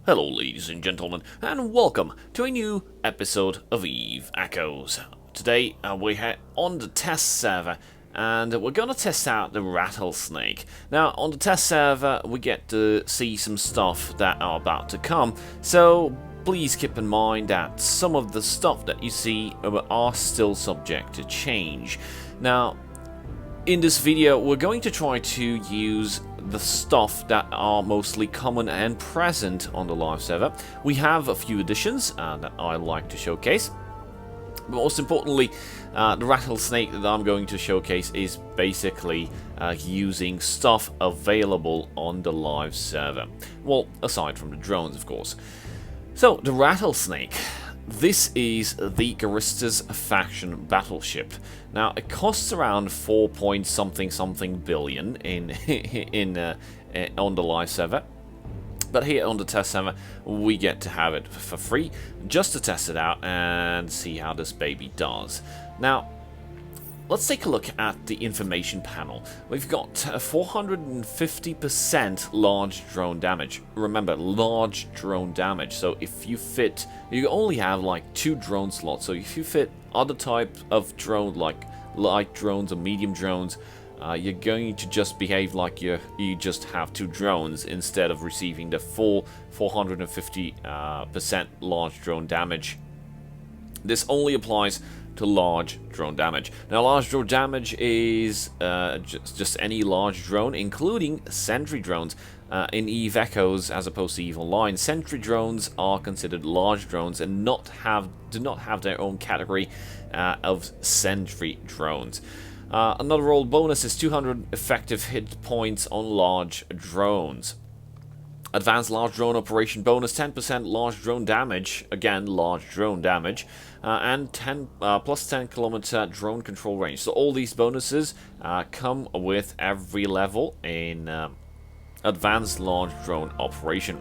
Hello, ladies and gentlemen, and welcome to a new episode of Eve Echoes. Today, we're on the test server, and we're gonna test out the rattlesnake. Now, on the test server, we get to see some stuff that are about to come, so please keep in mind that some of the stuff that you see are still subject to change. Now, in this video, we're going to try to use the stuff that are mostly common and present on the live server. We have a few additions that I like to showcase. But most importantly, the rattlesnake that I'm going to showcase is basically using stuff available on the live server. Well, aside from the drones, of course. So, the rattlesnake. This is the Garistas faction battleship. Now, it costs around 4 point something billion on the live server. But here on the test server, we get to have it for free, just to test it out and see how this baby does. Now, let's take a look at the information panel. We've got 450% large drone damage. Remember, large drone damage. So if you fit, you only have like 2 drone slots. So if you fit other type of drone, like light drones or medium drones, you're going to just behave like you just have 2 drones instead of receiving the full 450% large drone damage. This only applies to large drone damage. Now, large drone damage is just any large drone, including sentry drones. In Eve Echoes, as opposed to Eve Online, sentry drones are considered large drones and do not have their own category of sentry drones. Another roll bonus is 200 effective hit points on large drones. Advanced large drone operation bonus, 10% large drone damage, again large drone damage, and plus 10 kilometer drone control range. So all these bonuses come with every level in advanced large drone operation.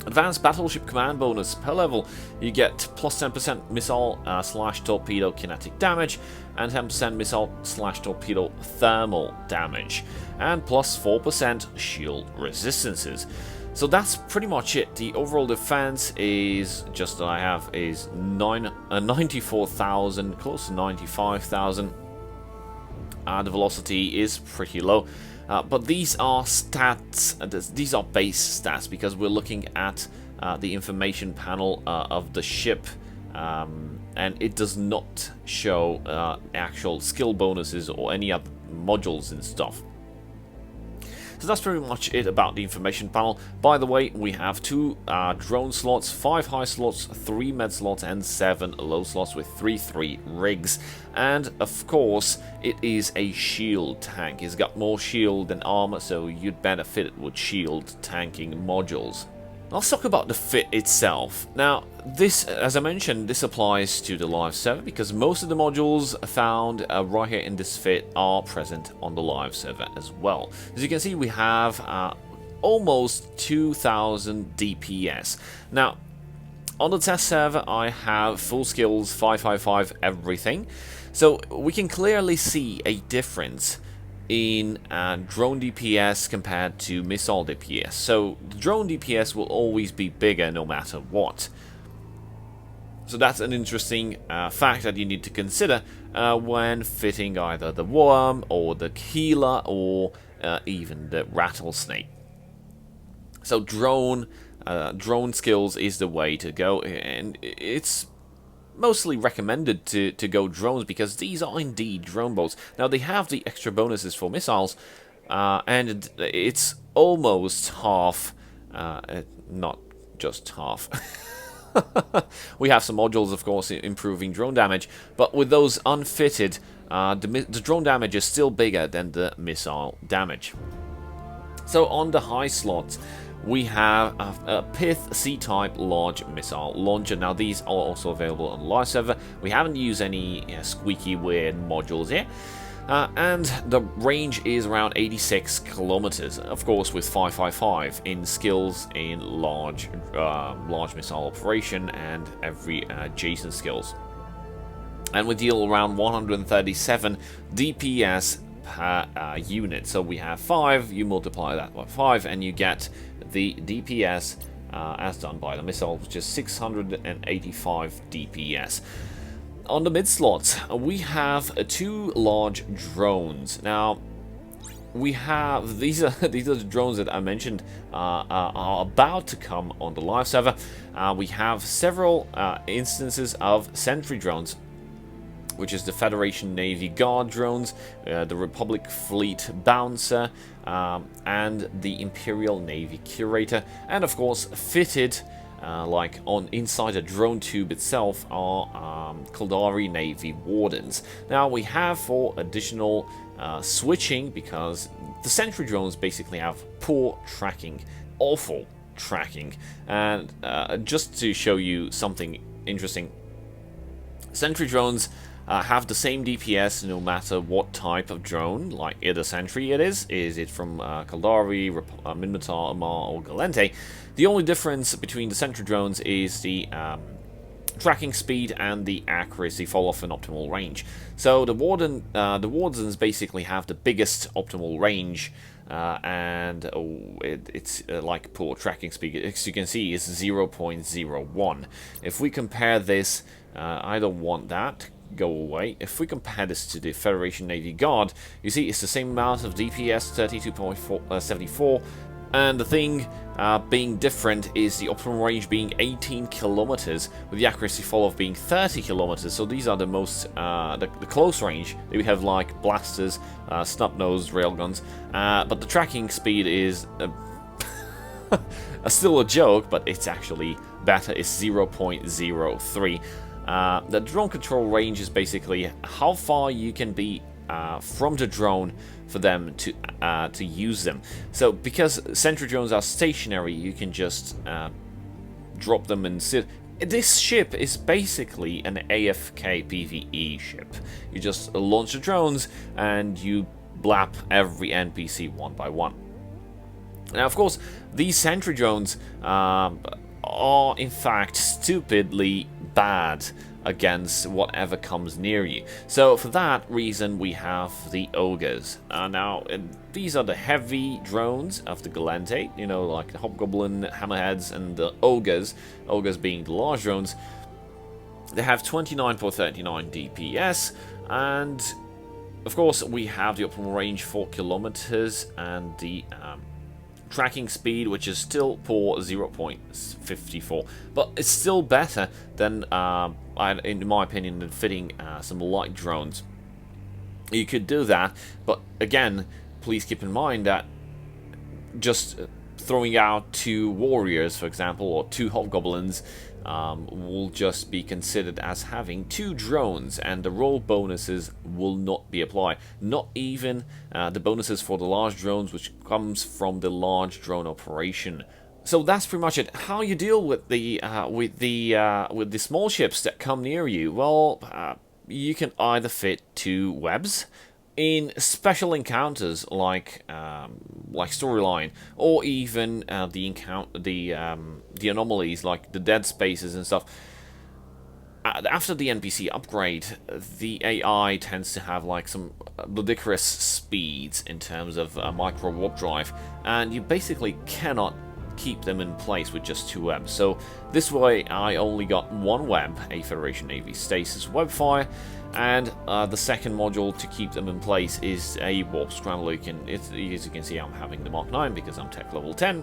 Advanced battleship command bonus per level, you get plus 10% missile / torpedo kinetic damage and 10% missile / torpedo thermal damage, and plus 4% shield resistances. So that's pretty much it. The overall defense is just that I have is 94,000, close to 95,000. The velocity is pretty low. But these are stats, these are base stats, because we're looking at the information panel of the ship, and it does not show actual skill bonuses or any other modules and stuff. So that's pretty much it about the information panel. By the way, we have 2 drone slots, 5 high slots, 3 med slots, and 7 low slots with 3 rigs. And of course, it is a shield tank. It's got more shield than armor, so you'd benefit it with shield tanking modules. Let's talk about the fit itself. Now, this, as I mentioned, this applies to the live server because most of the modules found right here in this fit are present on the live server as well. As you can see, we have almost 2,000 DPS. Now, on the test server, I have full skills, 555, everything. So we can clearly see a difference in drone DPS compared to missile DPS. So the drone DPS will always be bigger no matter what. So that's an interesting fact that you need to consider when fitting either the worm or the healer or even the rattlesnake. So drone skills is the way to go, and it's mostly recommended to go drones because these are indeed drone boats. Now, they have the extra bonuses for missiles, and it's almost half, not just half. We have some modules, of course, improving drone damage, but with those unfitted, the drone damage is still bigger than the missile damage. So on the high slots, we have a Pith C-type large missile launcher. Now, these are also available on the live server. We haven't used any squeaky weird modules here. And the range is around 86 kilometers, of course, with 555 in skills in large missile operation and every adjacent skills. And we deal around 137 DPS per unit. So we have 5, you multiply that by 5, and you get the DPS as done by the missile, which is 685 DPS. On the mid slot, we have two large drones. Now, we have these are the drones that I mentioned are about to come on the live server. We have several instances of sentry drones, which is the Federation Navy Guard drones, the Republic Fleet Bouncer, and the Imperial Navy Curator, and of course fitted like on inside the drone tube itself are Caldari Navy Wardens. Now we have for additional switching, because the sentry drones basically have poor tracking, awful tracking, and just to show you something interesting, sentry drones have the same DPS no matter what type of drone, like either sentry it is it from Caldari, Minmatar, Amarr, or Gallente. The only difference between the sentry drones is the tracking speed and the accuracy fall off an optimal range. So the Wardens basically have the biggest optimal range, and it's like poor tracking speed. As you can see, is 0.01. If we compare this, I don't want that. Go away. If we compare this to the Federation Navy Guard, you see it's the same amount of DPS, 32.74, and the thing being different is the optimal range being 18 kilometers, with the accuracy fall-off being 30 kilometers. So these are the most the close range. We have like blasters, snub-nosed railguns, but the tracking speed is still a joke, but it's actually better. It's 0.03. The drone control range is basically how far you can be from the drone for them to use them. So because sentry drones are stationary, you can just drop them and sit. This ship is basically an AFK PvE ship. You just launch the drones and you blap every NPC one by one. Now, of course, these sentry drones are in fact stupidly bad against whatever comes near you. So for that reason we have the Ogres. Now these are the heavy drones of the Gallente, you know, like the Hobgoblin, Hammerheads, and the Ogres. Ogres being the large drones. They have 29.39 DPS, and of course we have the optimal range 4 kilometers and the tracking speed, which is still poor, 0.54, but it's still better than, in my opinion, than fitting some light drones. You could do that, but again, please keep in mind that just throwing out 2 warriors, for example, or 2 hobgoblins, will just be considered as having 2 drones, and the roll bonuses will not be applied. Not even the bonuses for the large drones, which comes from the large drone operation. So that's pretty much it. How you deal with the small ships that come near you? Well, you can either fit 2 webs in special encounters like storyline, or even the anomalies like the dead spaces and stuff. After the NPC upgrade, the AI tends to have like some ludicrous speeds in terms of micro warp drive, and you basically cannot keep them in place with just 2 webs. So this way I only got 1 web, a Federation Navy Stasis Webfire, and the second module to keep them in place is a Warp Scrambler. As you can see, I'm having the Mark 9 because I'm tech level 10.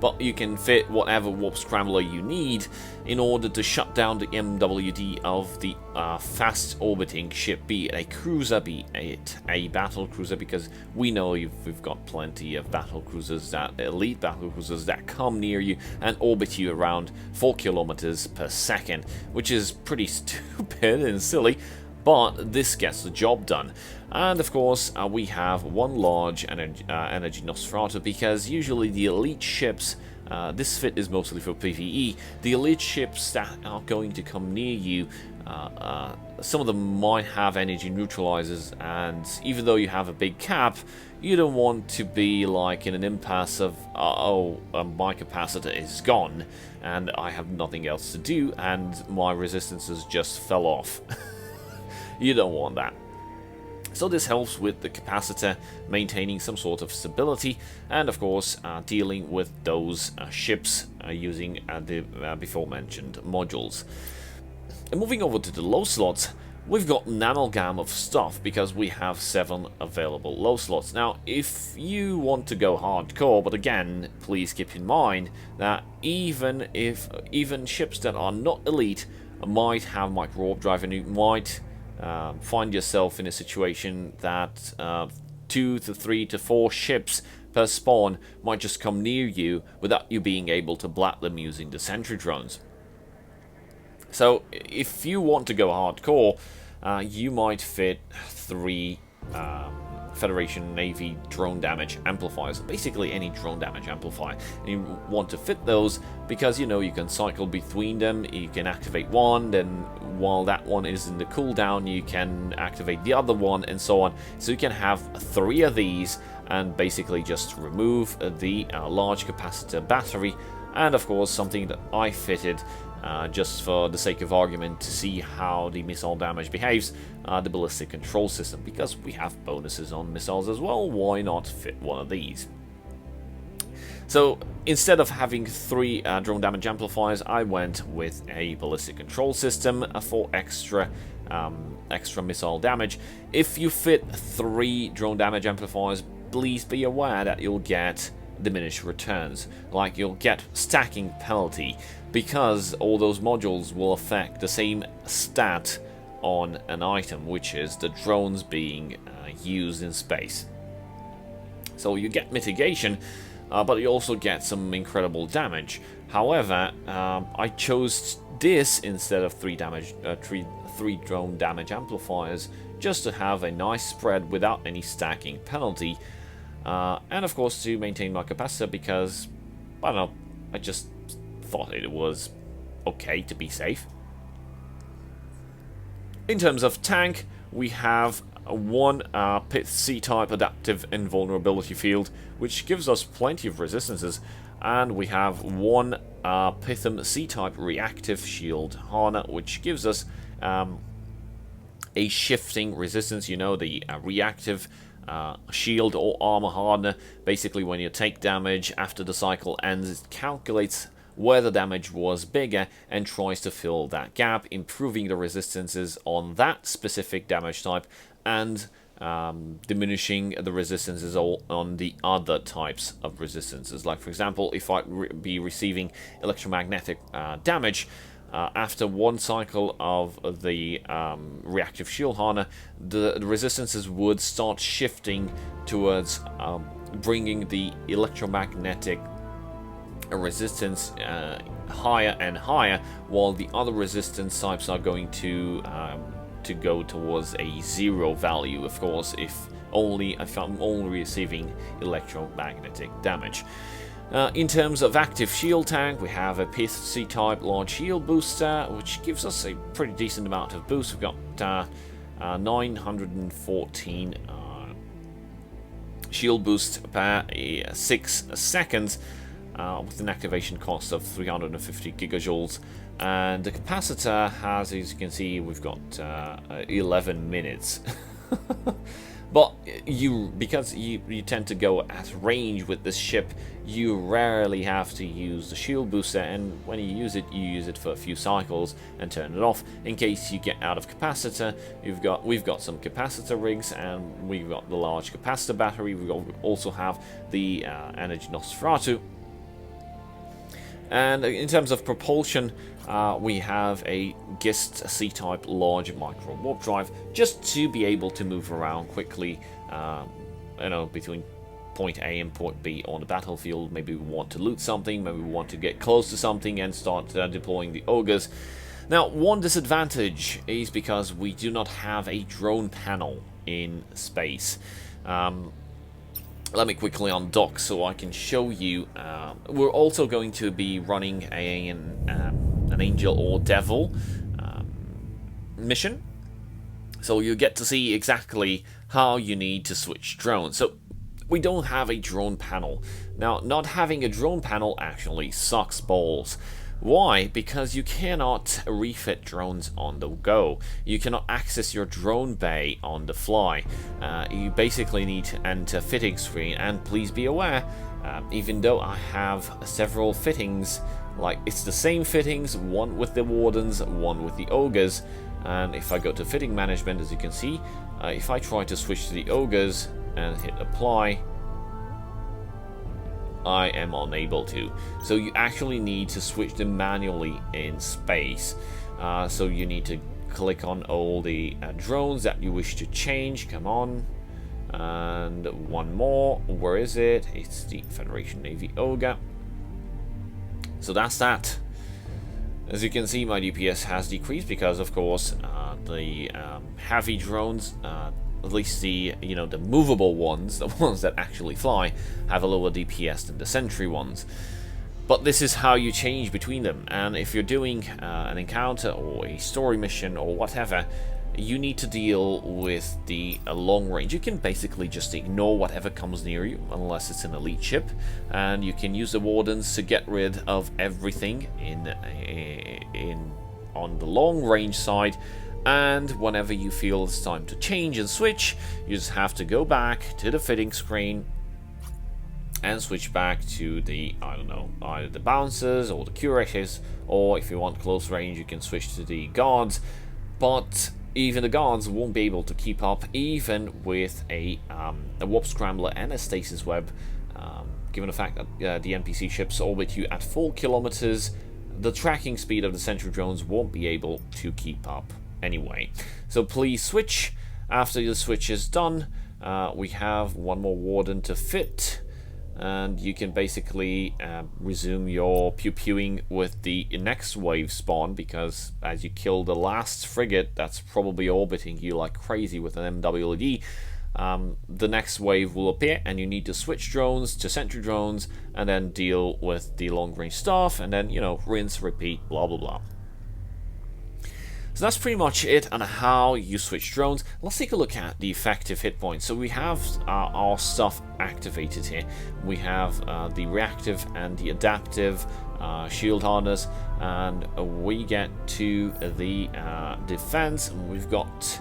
But you can fit whatever Warp Scrambler you need in order to shut down the MWD of the fast orbiting ship, be it a cruiser, be it a battle cruiser, because we know we've got plenty of battle cruisers, elite battle cruisers that come near you and orbit you around 4 kilometers per second, which is pretty stupid and silly, but this gets the job done. And of course, we have 1 large energy Nosferatu, because usually the elite ships, this fit is mostly for PvE, the elite ships that are going to come near you, some of them might have energy neutralizers, and even though you have a big cap, you don't want to be like in an impasse of, my capacitor is gone, and I have nothing else to do, and my resistances just fell off. You don't want that. So this helps with the capacitor maintaining some sort of stability, and of course dealing with those ships using the before mentioned modules. And moving over to the low slots, we've got an amalgam of stuff because we have 7 available low slots. Now, if you want to go hardcore, but again, please keep in mind that even ships that are not elite might have micro warp drive, and you might find yourself in a situation that 2 to 3 to 4 ships per spawn might just come near you without you being able to blat them using the sentry drones. So if you want to go hardcore, you might fit 3 Federation Navy drone damage amplifiers, basically any drone damage amplifier. And you want to fit those because you know you can cycle between them, you can activate one, then while that one is in the cooldown you can activate the other one, and so on. So you can have 3 of these and basically just remove the large capacitor battery, and of course something that I fitted just for the sake of argument to see how the missile damage behaves, the ballistic control system, because we have bonuses on missiles as well. Why not fit one of these? So instead of having 3 drone damage amplifiers, I went with a ballistic control system for extra missile damage. If you fit 3 drone damage amplifiers, please be aware that you'll get diminished returns, like you'll get stacking penalty, because all those modules will affect the same stat on an item, which is the drones being used in space. So you get mitigation, but you also get some incredible damage. However, I chose this instead of 3 drone damage amplifiers, just to have a nice spread without any stacking penalty, and of course to maintain my capacitor, because I don't know, I just thought it was okay to be safe. In terms of tank, we have one Pith C-type adaptive invulnerability field, which gives us plenty of resistances, and we have one Pitham C-type reactive shield harness, which gives us a shifting resistance. You know, the reactive shield or armor hardener, basically when you take damage after the cycle ends, it calculates where the damage was bigger and tries to fill that gap, improving the resistances on that specific damage type and diminishing the resistances on the other types of resistances. Like, for example, if I be receiving electromagnetic damage after one cycle of the reactive shield harness, the resistances would start shifting towards bringing the electromagnetic resistance higher and higher, while the other resistance types are going to go towards a 0 value, of course, if I'm only receiving electromagnetic damage. In terms of active shield tank, we have a Pith C-type large shield booster, which gives us a pretty decent amount of boost. We've got 914 shield boost per 6 seconds, with an activation cost of 350 gigajoules, and the capacitor has, as you can see, we've got 11 minutes. But because you tend to go at range with this ship, you rarely have to use the shield booster, and when you use it for a few cycles and turn it off in case you get out of capacitor. We've got some capacitor rigs, and we've got the large capacitor battery. We also have the Energy Nosferatu. And in terms of propulsion, we have a GIST C-type large micro warp drive, just to be able to move around quickly, between point A and point B on the battlefield. Maybe we want to loot something, maybe we want to get close to something and start deploying the ogres. Now, one disadvantage is because we do not have a drone panel in space. Let me quickly undock so I can show you. We're also going to be running an Angel or Devil mission, so you get to see exactly how you need to switch drones. So we don't have a drone panel. Now, not having a drone panel actually sucks balls. Why? Because you cannot refit drones on the go. You cannot access your drone bay on the fly. You basically need to enter fitting screen, and please be aware, even though I have several fittings, like it's the same fittings, one with the Wardens, one with the Ogres, and if I go to fitting management, as you can see, if I try to switch to the Ogres and hit apply, I am unable to. So you actually need to switch them manually in space. So you need to click on all the drones that you wish to change. Come on. And one more. Where is it? It's the Federation Navy Ogre. So that's that. As you can see, my DPS has decreased because, of course, the heavy drones, at least the the movable ones, the ones that actually fly, have a lower DPS than the sentry ones. But this is how you change between them, and if you're doing an encounter or a story mission or whatever, you need to deal with the long range. You can basically just ignore whatever comes near you, unless it's an elite ship, and you can use the Wardens to get rid of everything on the long range side. And whenever you feel it's time to change and switch, you just have to go back to the fitting screen and switch back to the, I don't know, either the bouncers or the curators, or if you want close range, you can switch to the guards. But even the guards won't be able to keep up, even with a warp scrambler and a stasis web. Given the fact that the NPC ships orbit you at 4 kilometers, the tracking speed of the sentry drones won't be able to keep up anyway. So please switch. After the switch is done, we have one more Warden to fit, and you can basically resume your pew-pewing with the next wave spawn, because as you kill the last frigate that's probably orbiting you like crazy with an MWD, the next wave will appear, and you need to switch drones to sentry drones and then deal with the long-range stuff, and then, rinse, repeat, blah blah blah. So that's pretty much it on how you switch drones. Let's take a look at the effective hit points. So we have our stuff activated here. We have the reactive and the adaptive shield harness, and we get to the defense, and we've got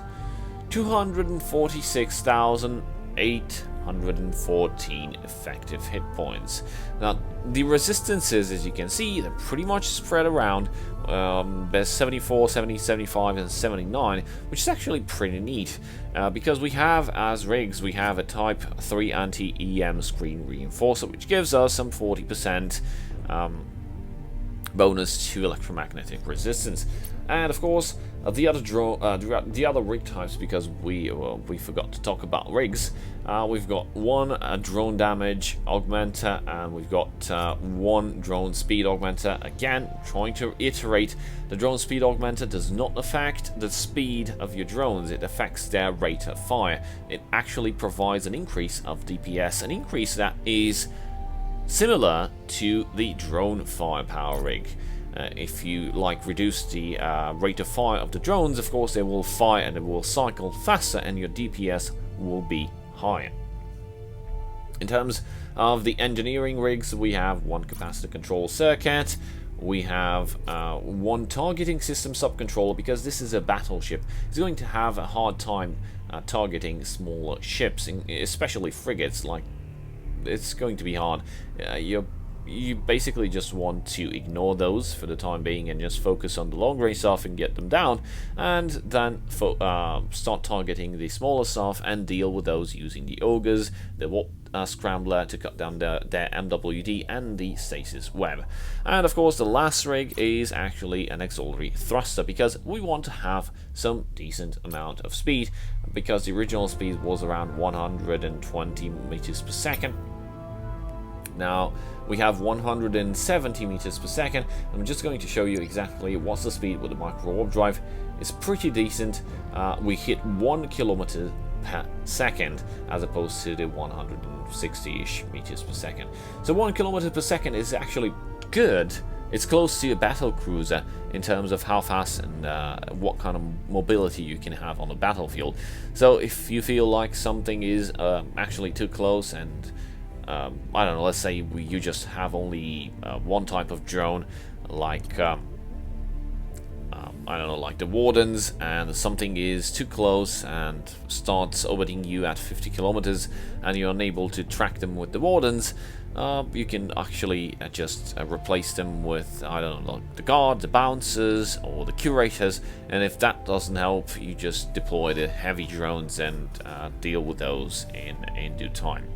246,814 effective hit points. Now, the resistances, as you can see, they're pretty much spread around. There's 74, 70, 75, and 79, which is actually pretty neat, because we have, as rigs, we have a Type 3 anti-EM screen reinforcer, which gives us some 40% bonus to electromagnetic resistance. And of course, the other rig types, because we forgot to talk about rigs. We've got one drone damage augmenter, and we've got one drone speed augmenter. Again, trying to iterate, the drone speed augmenter does not affect the speed of your drones, it affects their rate of fire. It actually provides an increase of DPS, an increase that is similar to the drone firepower rig. If you reduce the rate of fire of the drones, of course they will fire and it will cycle faster, and your DPS will be higher. In terms of the engineering rigs, we have one capacitor control circuit, we have one targeting system subcontroller, because this is a battleship. It's going to have a hard time targeting smaller ships, especially frigates. It's going to be hard. You basically just want to ignore those for the time being and just focus on the long range stuff and get them down, and then start targeting the smaller stuff and deal with those using the Ogres, the Warp Scrambler to cut down their MWD, and the Stasis Web. And of course the last rig is actually an auxiliary thruster, because we want to have some decent amount of speed, because the original speed was around 120 meters per second. Now we have 170 meters per second. I'm just going to show you exactly what's the speed with the micro warp drive. It's pretty decent. We hit 1 kilometer per second as opposed to the 160-ish meters per second. So 1 kilometer per second is actually good. It's close to a battle cruiser in terms of how fast and what kind of mobility you can have on the battlefield. So if you feel like something is actually too close, and I don't know, let's say you just have only one type of drone, like I don't know, like the Wardens, and something is too close and starts orbiting you at 50 kilometers, and you're unable to track them with the Wardens, you can actually just replace them with, I don't know, like the Guard, the Bouncers, or the Curators, and if that doesn't help, you just deploy the heavy drones and deal with those in due time.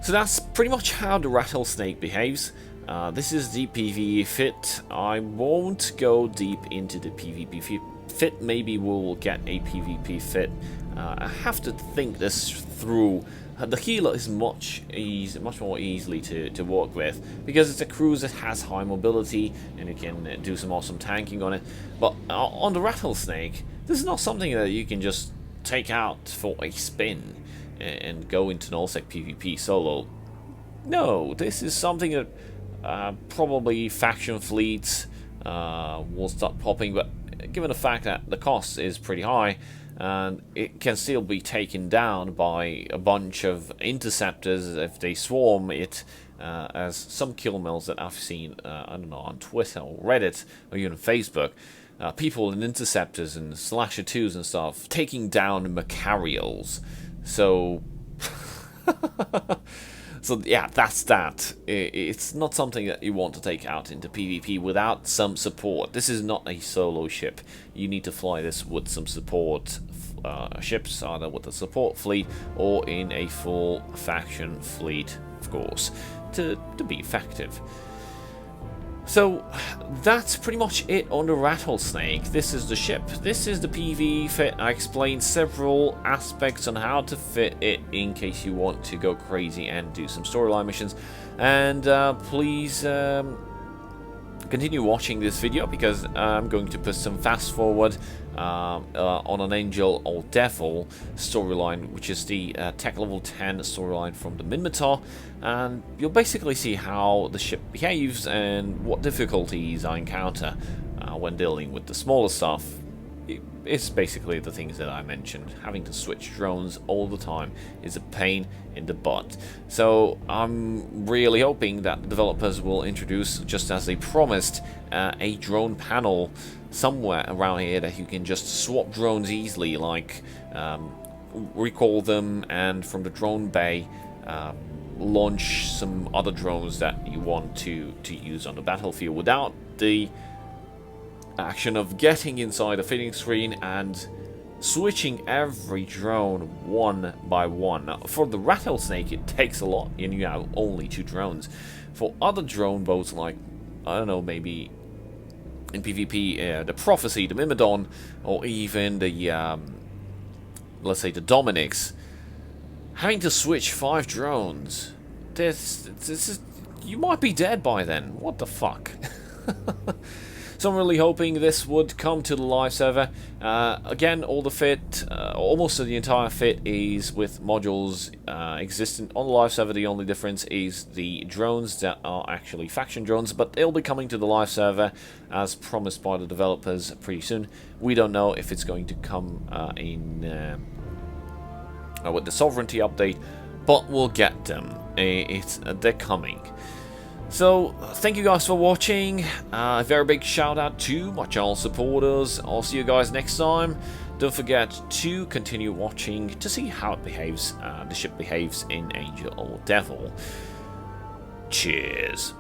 So that's pretty much how the Rattlesnake behaves. This is the PvE fit. I won't go deep into the PvP fit. Maybe we'll get a PvP fit. I have to think this through. The Healer is much more easily to work with, because it's a cruiser that has high mobility and you can do some awesome tanking on it. But on the Rattlesnake, this is not something that you can just take out for a spin and go into nullsec PvP solo. No, this is something that probably faction fleets will start popping, but given the fact that the cost is pretty high, and it can still be taken down by a bunch of interceptors if they swarm it, as some kill mills that I've seen, I don't know, on Twitter or Reddit or even Facebook, people in interceptors and slasher 2s and stuff taking down Macarials. So so yeah, that's that. It's not something that you want to take out into PvP without some support. This is not a solo ship. You need to fly this with some support ships, either with a support fleet or in a full faction fleet, of course, to be effective. So that's pretty much it on the Rattlesnake. This is the ship. This is the PvE fit. I explained several aspects on how to fit it in case you want to go crazy and do some storyline missions. And please continue watching this video, because I'm going to put some fast forward on an Angel or Devil storyline, which is the Tech Level 10 storyline from the Minmatar, and you'll basically see how the ship behaves and what difficulties I encounter when dealing with the smaller stuff. It's basically the things that I mentioned. Having to switch drones all the time is a pain in the butt. So I'm really hoping that the developers will introduce, just as they promised, a drone panel somewhere around here that you can just swap drones easily, like recall them, and from the drone bay launch some other drones that you want to use on the battlefield without the action of getting inside a fitting screen and switching every drone one by one. Now, for the Rattlesnake it takes a lot, and you have only 2 drones. For other drone boats, like, I don't know, maybe in PvP, the Prophecy, the Myrmidon, or even the let's say the Dominix, having to switch 5 drones, this is, you might be dead by then. What the fuck? So I'm really hoping this would come to the live server. Again, all the fit, almost the entire fit, is with modules existent on the live server. The only difference is the drones that are actually faction drones, but they'll be coming to the live server as promised by the developers pretty soon. We don't know if it's going to come with the Sovereignty update, but we'll get them. They're coming. So, thank you guys for watching. A very big shout out to my channel supporters. I'll see you guys next time. Don't forget to continue watching to see how it behaves, the ship behaves in Angel or Devil. Cheers.